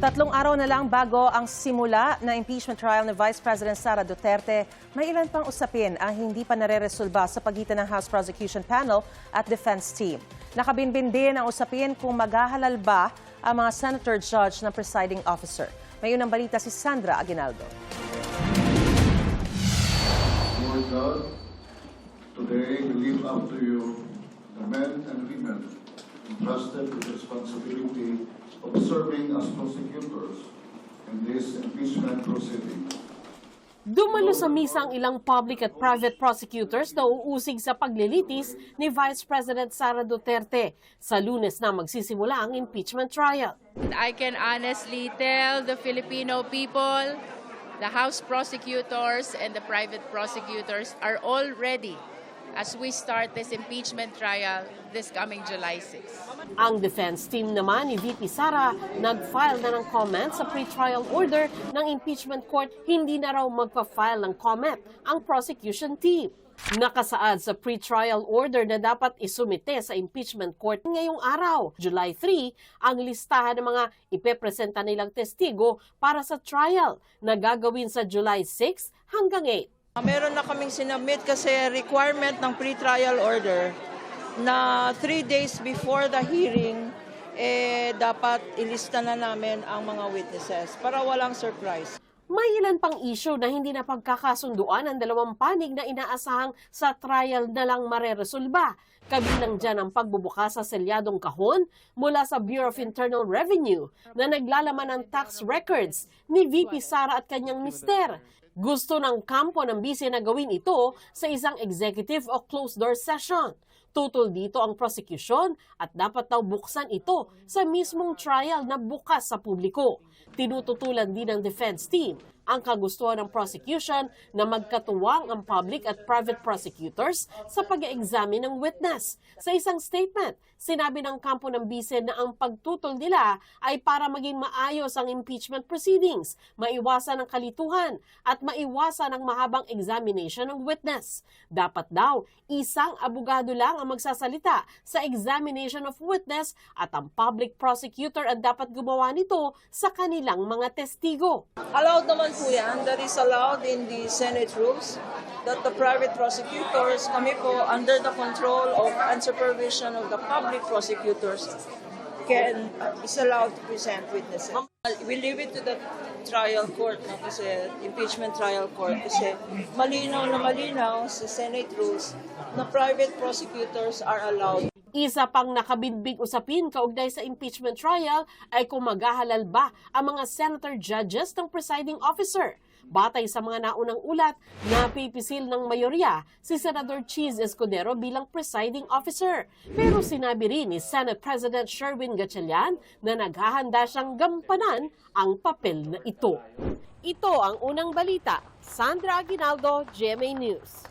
Tatlong araw na lang bago ang simula na impeachment trial ni Vice President Sara Duterte, may ilan pang usapin ang hindi pa nareresolba sa pagitan ng House Prosecution Panel at Defense Team. Nakabinbin din ang usapin kung maghahalal ba ang mga senator judge ng presiding officer. May unang balita si Sandra Aguinaldo. Lord God, today we leave up to you the men and women entrusted with the responsibility of serving as prosecutors in this impeachment proceeding. Dumalo sa misa ang ilang public at private prosecutors na uusig sa paglilitis ni Vice President Sara Duterte sa Lunes na magsisimula ang impeachment trial. I can honestly tell the Filipino people, the House prosecutors and the private prosecutors are all ready as we start this impeachment trial this coming July 6. Ang defense team naman ni VP Sara nag-file na ng comment sa pre-trial order ng impeachment court. Hindi na raw magpa-file ng comment ang prosecution team. Nakasaad sa pre-trial order na dapat isumite sa impeachment court ngayong araw, July 3, ang listahan ng mga ipepresenta nilang testigo para sa trial na gagawin sa July 6 hanggang 8. Meron na kaming sinubmit kasi requirement ng pre-trial order na 3 days before the hearing, dapat ilista na namin ang mga witnesses para walang surprise. May ilan pang issue na hindi na pagkakasunduan ang dalawang panig na inaasahang sa trial na lang mareresolba. Kabilang dyan ang pagbubukas sa selyadong kahon mula sa Bureau of Internal Revenue na naglalaman ng tax records ni VP Sara at kanyang mister. Gusto ng kampo ng bise na gawin ito sa isang executive o closed-door session. Tutol dito ang prosecution at dapat daw buksan ito sa mismong trial na bukas sa publiko. Tinututulan din ng defense team ang kagustuhan ng prosecution na magkatuwang ang public at private prosecutors sa pag-examine ng witness. Sa isang statement, sinabi ng kampo ng bise na ang pagtutol nila ay para maging maayos ang impeachment proceedings, maiwasan ang kalituhan at maiwasan ang mahabang examination ng witness. Dapat daw, isang abogado lang ang magsasalita sa examination of witness at ang public prosecutor ang dapat gumawa nito sa kanilang mga testigo. Allowed naman po yan, that is allowed in the Senate rules, that the private prosecutors, kami po under the control of and supervision of the public prosecutors, is allowed to present witnesses. We leave it to the trial court, no, kasi impeachment trial court, kasi malinaw na malinaw sa Senate rules na private prosecutors are allowed. Isa pang nakabinbig usapin kaugnay sa impeachment trial ay kung maghahalal ba ang mga senator judges ng presiding officer. Batay sa mga naunang ulat, napipisil ng mayorya si Senador Cheese Escudero bilang presiding officer. Pero sinabi rin ni Senate President Sherwin Gatchalian na naghahanda siyang gampanan ang papel na ito. Ito ang unang balita. Sandra Aguinaldo, GMA News.